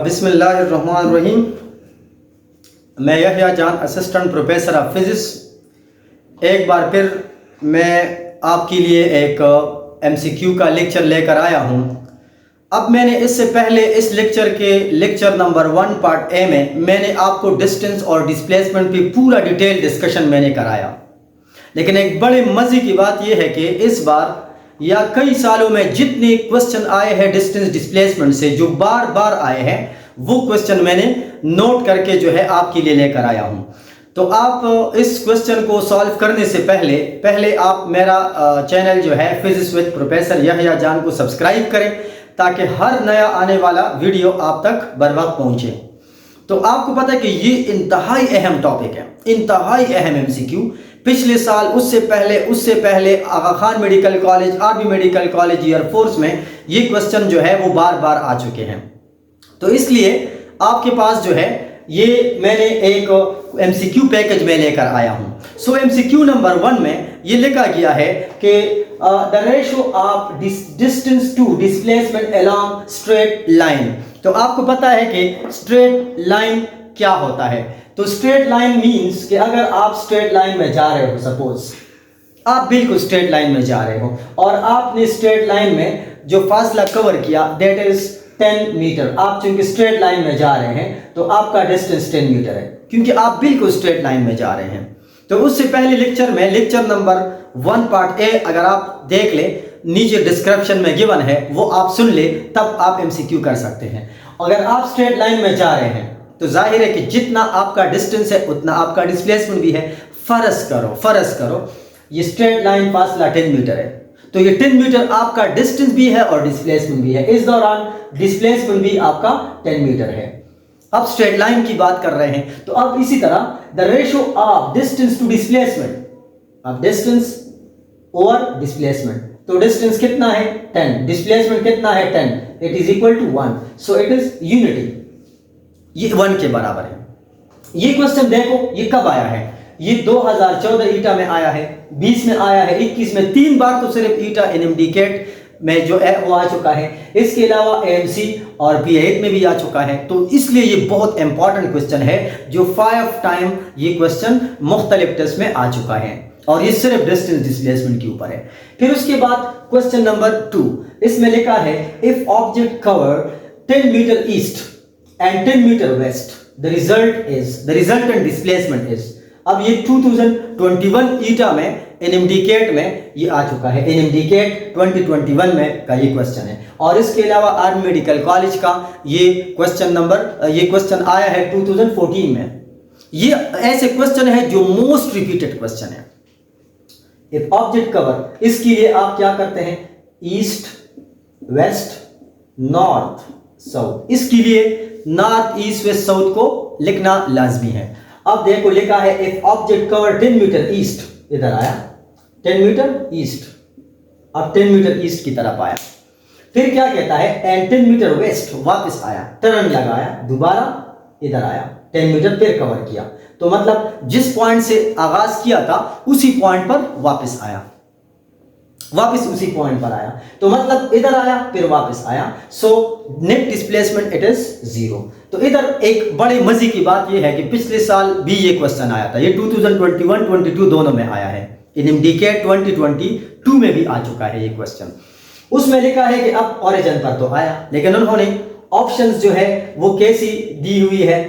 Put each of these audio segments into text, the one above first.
बिस्मिल्लाहिर्रहमानिर्रहीम। मैं यहया जान, असिस्टेंट प्रोफेसर ऑफ फिज़िक्स। एक बार फिर मैं आपके लिए एक MCQ का लेक्चर लेकर आया हूँ। अब मैंने इससे पहले इस लेक्चर के लेक्चर नंबर 1 पार्ट ए में मैंने आपको डिस्टेंस और डिस्प्लेसमेंट पे पूरा डिटेल डिस्कशन मैंने कराया, लेकिन एक बड़े मज़े की बात यह है कि इस बार या कई सालों में जितने क्वेश्चन आए हैं डिस्टेंस डिस्प्लेसमेंट से, जो बार बार आए हैं, वो क्वेश्चन मैंने नोट करके जो है आपके लिए लेकर आया हूं। तो आप इस क्वेश्चन को सॉल्व करने से पहले आप मेरा चैनल जो है फिजिक्स विद प्रोफेसर यहया जान को सब्सक्राइब करें, ताकि हर नया आने वाला वीडियो आप तक बर वक्त पहुंचे। तो आपको पता है कि ये इंतहाई अहम टॉपिक है, इंतहाई अहम MCQ। पिछले साल, उससे पहले Aga Khan medical college, army medical college, air force में ये क्वेश्चन जो है वो बार बार आ चुके हैं। तो इसलिए आपके पास जो है ये मैंने एक MCQ पैकेज में लेकर आया हूँ। सो MCQ नंबर 1 में ये लिखा गया है कि the ratio of distance to displacement along straight line. तो आपको पता है कि स्ट्रेट लाइन क्या होता है। तो स्ट्रेट लाइन मीन्स कि अगर आप स्ट्रेट लाइन में जा रहे हो, सपोज आप बिल्कुल स्ट्रेट लाइन में जा रहे हो और आपने स्ट्रेट लाइन में जो फासला कवर किया दैट इज 10 मीटर। आप चूंकि स्ट्रेट लाइन में जा रहे हैं तो आपका डिस्टेंस 10 मीटर है, क्योंकि आप बिल्कुल स्ट्रेट लाइन में जा रहे हैं। तो उससे पहले लेक्चर में लेक्चर नंबर 1 पार्ट ए अगर आप देख ले, नीचे डिस्क्रिप्शन में गिवन है, वो आप सुन ले, तब आप MCQ कर सकते हैं। अगर आप स्ट्रेट लाइन में जा रहे हैं तो जाहिर है कि जितना आपका डिस्टेंस है उतना आपका डिस्प्लेसमेंट भी है। फर्ज करो ये स्ट्रेट लाइन फासला 10 मीटर है, तो ये 10 मीटर आपका डिस्टेंस भी है और डिस्प्लेसमेंट भी है। इस दौरान डिस्प्लेसमेंट भी आपका 10 मीटर है। अब स्ट्रेट लाइन की बात कर रहे हैं, तो अब इसी तरह the ratio of distance to displacement, अब डिस्टेंस और डिस्प्लेसमेंट, तो डिस्टेंस कितना है 10, डिस्प्लेसमेंट कितना है 10, it is equal to 1। So it is unity, ये 1 के बराबर है। ये क्वेश्चन देखो ये कब आया है, ये 2014 ईटा में आया है, 20 में आया है, 21 में, 3 बार तो सिर्फ ईटा NMDCAT में जो है वो आ चुका है। इसके अलावा AMC और PA में भी आ चुका है। तो इसलिए ये बहुत इंपॉर्टेंट क्वेश्चन है, जो 5 टाइम ये क्वेश्चन मुख्तलिफ टेस्ट में आ चुका है, और ये सिर्फ डिस्टेंस डिस्प्लेसमेंट के ऊपर है। फिर उसके बाद क्वेश्चन नंबर 2, इसमें लिखा है if object cover 10 meter east and 10 meter west, the resultant displacement is। अब ये 2021 ईटा में NMDCAT में ये आ चुका है, NMDCAT 2021 में का ये क्वेश्चन है। और इसके अलावा आर्मी मेडिकल कॉलेज का ये क्वेश्चन आया है 2014 में। ये ऐसे क्वेश्चन है जो मोस्ट रिपीटेड क्वेश्चन है। इफ ऑब्जेक्ट कवर, इसके लिए आप क्या करते हैं, ईस्ट, वेस्ट, नॉर्थ, साउथ, इसके लिए नॉर्थ, ईस्ट, वेस्ट, साउथ को लिखना लाजमी है। अब देखो लिखा है if object cover 10 meter east, इधर आया 10 मीटर ईस्ट, अब 10 मीटर ईस्ट की तरफ आया। फिर क्या कहता है एंड 10 मीटर वेस्ट, वापस आया, टर्न लगाया, दोबारा इधर आया, 10 मीटर फिर कवर किया। तो मतलब जिस पॉइंट से आगाज किया था उसी पॉइंट पर वापस आया, वापस उसी पॉइंट पर आया, तो मतलब इधर आया फिर वापस आया। So net displacement it is 0। तो इधर एक बड़े मजे की बात यह है कि पिछले साल भी ये क्वेश्चन आया था, ये 2021-22 दोनों में आया है। NMDCAT 2022 में भी आ चुका है ये क्वेश्चन। उसमें लिखा है कि अब ओरिजिन पर तो आया, लेकिन उन्होंने ऑप्शंस जो है वो कैसी दी हुई है,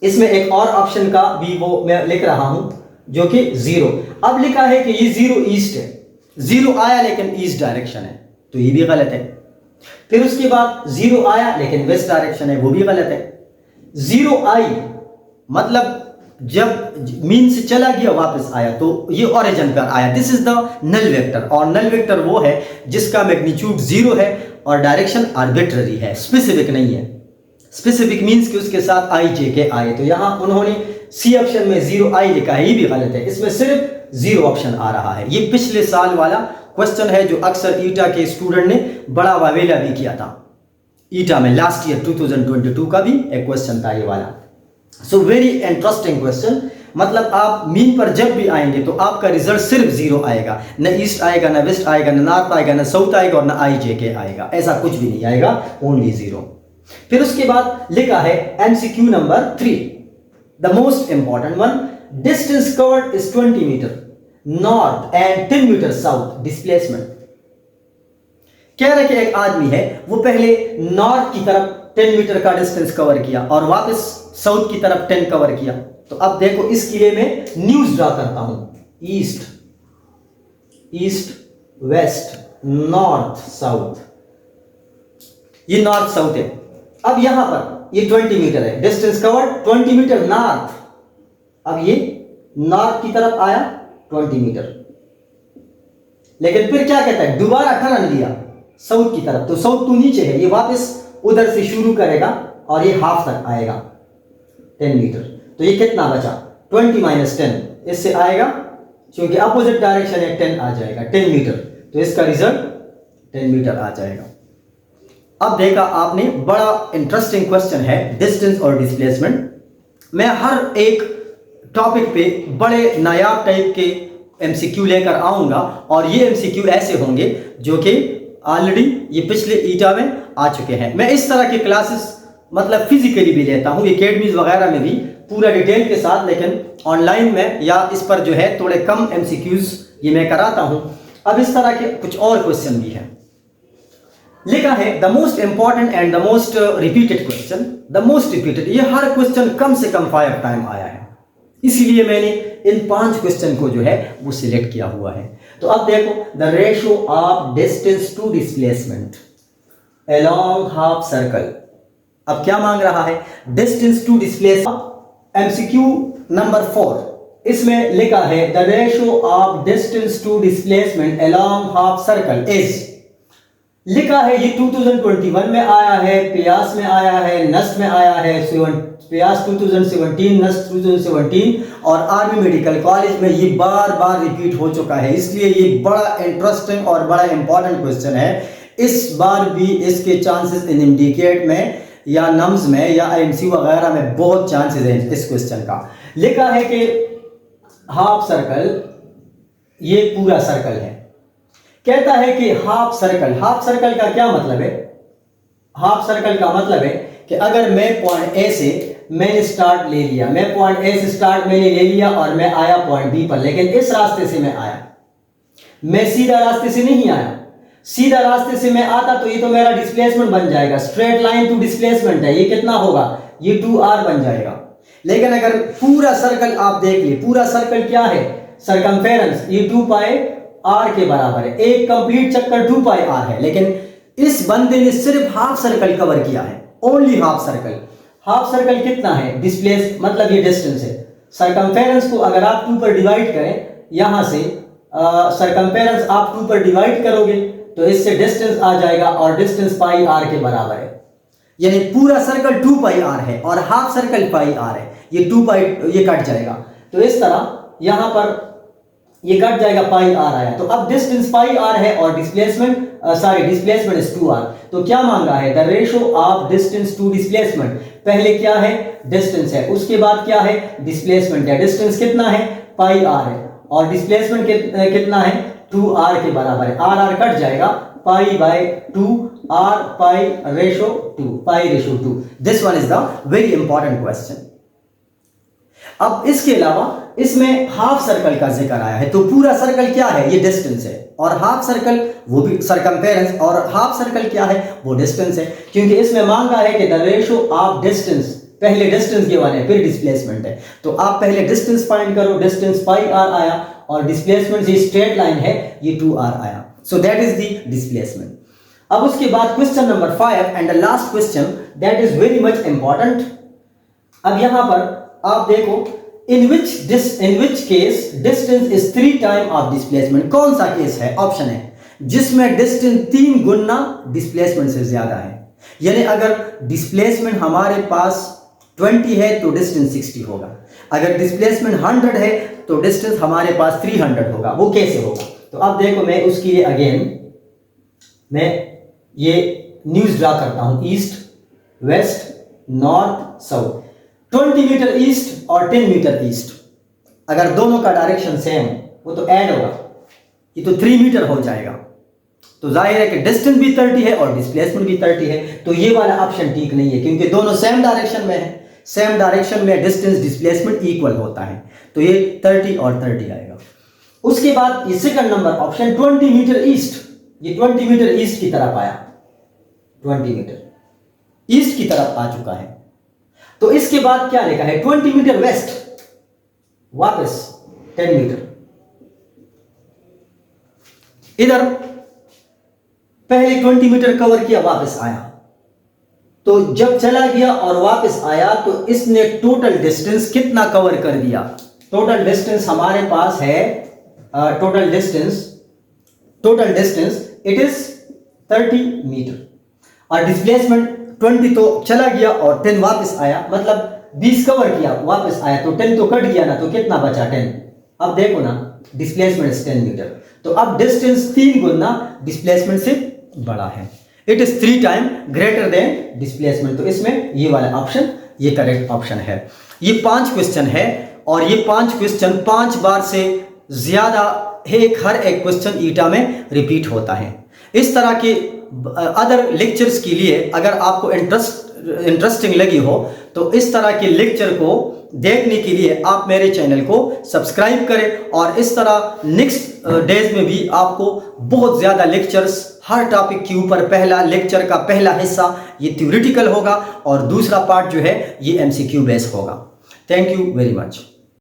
इसमें एक और ऑप्शन का भी वो मैं लिख रहा हूं जो कि 0। अब लिखा है कि ये 0 ईस्ट है, 0 आया लेकिन ईस्ट डायरेक्शन है, तो ये भी गलत है। फिर उसके बाद 0 आया लेकिन वेस्ट डायरेक्शन है, वो भी गलत है। 0 आई मतलब जब मीन से चला गया वापस आया, तो ये ओरिजिन पर आया। This is the null vector, और नल वेक्टर वो है जिसका मैग्नीट्यूड 0 है और डायरेक्शन आर्बिट्ररी है, स्पेसिफिक नहीं है। स्पेसिफिक मीन्स कि उसके साथ IJK आए, तो यहां उन्होंने C ऑप्शन में 0 आई लिखा है, ये भी गलत है, इसमें सिर्फ 0 ऑप्शन आ रहा है। ये पिछले साल वाला क्वेश्चन है जो अक्सर ईटा के स्टूडेंट ने बड़ा वावेला भी किया था। ईटा में लास्ट ईयर 2022 का भी एक क्वेश्चन था ये वाला। So very interesting question. मतलब आप मीन पर जब भी आएंगे तो आपका रिजल्ट सिर्फ 0 आएगा, न ईस्ट आएगा, न वेस्ट आएगा, न नॉर्थ आएगा, न साउथ आएगा और न IJK आएगा, ऐसा कुछ भी नहीं आएगा, ओनली 0। फिर उसके बाद लिखा है MCQ number 3, the most important one, distance covered is 20 meter north and 10 meter south displacement. कह रहे कि एक आदमी है, वो पहले नॉर्थ की तरफ 10 मीटर का डिस्टेंस कवर किया और वापस साउथ की तरफ 10 कवर किया। तो अब देखो इसके लिए मैं न्यूज ड्रा करता हूं, ईस्ट वेस्ट नॉर्थ साउथ, ये नॉर्थ साउथ है। अब यहां पर ये 20 मीटर है, डिस्टेंस कवर्ड 20 मीटर नॉर्थ। अब ये नॉर्थ की तरफ आया 20 मीटर, लेकिन फिर क्या कहता है, दोबारा टर्न लिया साउथ की तरफ, तो साउथ तो नीचे है, ये वापस उधर से शुरू करेगा और ये हाफ तक आएगा 10 मीटर। तो ये कितना बचा, 20 माइनस 10, इससे आएगा क्योंकि अपोजिट डायरेक्शन है 10 आ जाएगा 10 मीटर, तो इसका रिजल्ट 10 मीटर आ जाएगा। अब देखा आपने, बड़ा इंटरेस्टिंग क्वेश्चन है डिस्टेंस और डिस्प्लेसमेंट। मैं हर एक टॉपिक पे बड़े नायाब टाइप के एमसीक्यू लेकर आऊंगा और ये एमसीक्यू ऐसे होंगे जो कि ऑलरेडी ये पिछले ईटा में आ चुके हैं। मैं इस तरह की क्लासेस मतलब फिजिकली भी लेता हूँ, एकेडमीज वगैरह में भी पूरा डिटेल के साथ, लेकिन ऑनलाइन में या इस पर जो है थोड़े कम एमसीक्यूज ये मैं कराता हूँ। अब इस तरह के कुछ और क्वेश्चन भी हैं। लिखा है the most important and the most repeated question, the most repeated, ये हर क्वेश्चन कम से कम 5 टाइम आया है, इसीलिए मैंने इन 5 क्वेश्चन को जो है वो सिलेक्ट किया हुआ है। तो अब देखो, the ratio of distance to displacement along half circle. अब क्या मांग रहा है, distance to displacement. MCQ number 4, इसमें लिखा है the ratio of distance to displacement along half circle is, लिखा है ये 2021 में आया है, प्यास में आया है, नस्ट में आया है, प्यास 2017, नस्ट 2017 और आर्मी मेडिकल कॉलेज में ये बार बार रिपीट हो चुका है, इसलिए ये बड़ा इंटरेस्टिंग और बड़ा इंपॉर्टेंट क्वेश्चन है। इस बार भी इसके चांसेस इन इंडिकेट में या नम्स में या एमसी वगैरह में बहुत चांसेस हैं इस क्वेश्चन का। लिखा है कि हाफ सर्कल, ये पूरा सर्कल है, कहता है कि हाफ सर्कल का क्या मतलब है, हाफ सर्कल का मतलब है कि अगर मैं पॉइंट ए से मैंने स्टार्ट ले लिया, मैं पॉइंट ए से स्टार्ट मैंने ले लिया और मैं आया पॉइंट बी पर, लेकिन इस रास्ते से मैं आया, मैं सीधा रास्ते से नहीं आया, सीधा रास्ते से मैं आता तो ये तो मेरा डिस्प्लेसमेंट बन जाएगा, स्ट्रेट लाइन टू डिस्प्लेसमेंट है, ये कितना होगा, ये 2r बन जाएगा। लेकिन अगर पूरा सर्कल आप देख ले, पूरा सर्कल क्या है, सरकमफेरेंस, ये 2 पाई r के बराबर है, एक कंप्लीट चक्कर 2 पाई r है, लेकिन इस बंदे ने सिर्फ हाफ सर्कल कवर किया है, only half circle. Half circle कितना है, डिस्प्लेस मतलब ये डिस्टेंस है, सरकमफेरेंस को अगर आप 2 पर डिवाइड करें, यहां से सरकमफेरेंस आप 2 पर डिवाइड करोगे तो इससे डिस्टेंस आ जाएगा और डिस्टेंस पाई r के बराबर है, यानी पूरा सर्कल 2 पाई r है और हाफ सर्कल पाई r है, ये 2 पाई ये कट जाएगा, तो इस तरह यहां पर ये कट जाएगा, पाई r आया, तो अब डिस्टेंस पाई r है और डिस्प्लेसमेंट डिस्प्लेसमेंट इज 2r। तो क्या मांगा है, the ratio of distance to displacement, पहले क्या है, डिस्टेंस है, उसके बाद क्या है, डिस्प्लेसमेंट है, डिस्टेंस कितना है, पाई r है और डिस्प्लेसमेंट कितना है, 2r के बराबर है, r कट जाएगा, pi by 2 r pi ratio 2, pi ratio 2। This one is the very important question. अब इसके अलावा इसमें हाफ सर्कल का जिक्र आया है, तो पूरा सर्कल क्या है, ये डिस्टेंस है, और हाफ सर्कल वो भी सरकमफेरेंस, और हाफ सर्कल क्या है, वो डिस्टेंस है, क्योंकि इसमें मांगा है कि द रेशो ऑफ डिस्टेंस, पहले डिस्टेंस गिवन है फिर डिस्प्लेसमेंट है, तो आप पहले डिस्टेंस फाइंड करो, डिस्टेंस पाई r आया और डिस्प्लेसमेंट ये स्ट्रेट लाइन है, ये 2r आया, so that is the displacement. अब उसके बाद question number 5 and the last question that is very much important. अब यहां पर आप देखो, in which case distance is 3 time of displacement, कौन सा केस है, ऑप्शन है जिसमें डिस्टेंस 3 गुना डिस्प्लेसमेंट से ज्यादा है, यानी अगर डिस्प्लेसमेंट हमारे पास 20 है तो डिस्टेंस 60 होगा, अगर डिस्प्लेसमेंट 100 है तो डिस्टेंस हमारे पास 300 होगा, वो कैसे होगा। तो अब देखो, मैं उसके लिए अगेन मैं ये न्यूज ड्रा करता हूं, east west north south, 20 meter east और 10 मीटर ईस्ट, अगर दोनों का डायरेक्शन सेम वो तो ऐड होगा, ये तो 3 मीटर हो जाएगा, तो जाहिर है कि डिस्टेंस भी 30 है और डिस्प्लेसमेंट भी 30 है, तो ये वाला ऑप्शन ठीक नहीं है क्योंकि दोनों सेम डायरेक्शन में है। सेम डायरेक्शन में डिस्टेंस डिस्प्लेसमेंट इक्वल होता है, तो ये 30 और 30 आएगा। उसके बाद ये second number option 20 meter east, ये 20 मीटर ईस्ट की तरफ आया, 20 मीटर ईस्ट की तरफ आ चुका है। तो इसके बाद क्या लिखा है 20 मीटर वेस्ट, वापस 10 मीटर। इधर पहले 20 मीटर कवर किया, वापस आया, तो जब चला गया और वापस आया तो इसने टोटल डिस्टेंस कितना कवर कर दिया? टोटल डिस्टेंस हमारे पास है, total distance it is 30 meter और डिस्प्लेसमेंट 20 तो चला गया और 10 वापस आया, मतलब 20 कवर किया वापस आया, तो 10 तो कट गया ना, तो कितना बचा 10। अब देखो ना डिस्प्लेसमेंट 10 मीटर, तो अब डिस्टेंस 3 गुना डिस्प्लेसमेंट से बड़ा है, it is 3 time greater than displacement. तो इसमें ये वाला ऑप्शन ये करेक्ट ऑप्शन है। ये 5 क्वेश्चन है और ये 5 क्वेश्चन 5 बार से ज्यादा हर एक क्वेश्चन ईटा में रिपीट होता है। इस तरह के अदर लेक्चर्स के लिए अगर आपको इंटरेस्टिंग लगी हो तो इस तरह के लेक्चर को देखने के लिए आप मेरे चैनल को सब्सक्राइब करें, और इस तरह नेक्स्ट डेज में भी आपको बहुत ज़्यादा लेक्चर्स हर टॉपिक के ऊपर, पहला लेक्चर का पहला हिस्सा ये थ्योरेटिकल होगा और दूसरा पार्ट जो है ये MCQ बेस होगा। Thank you very much.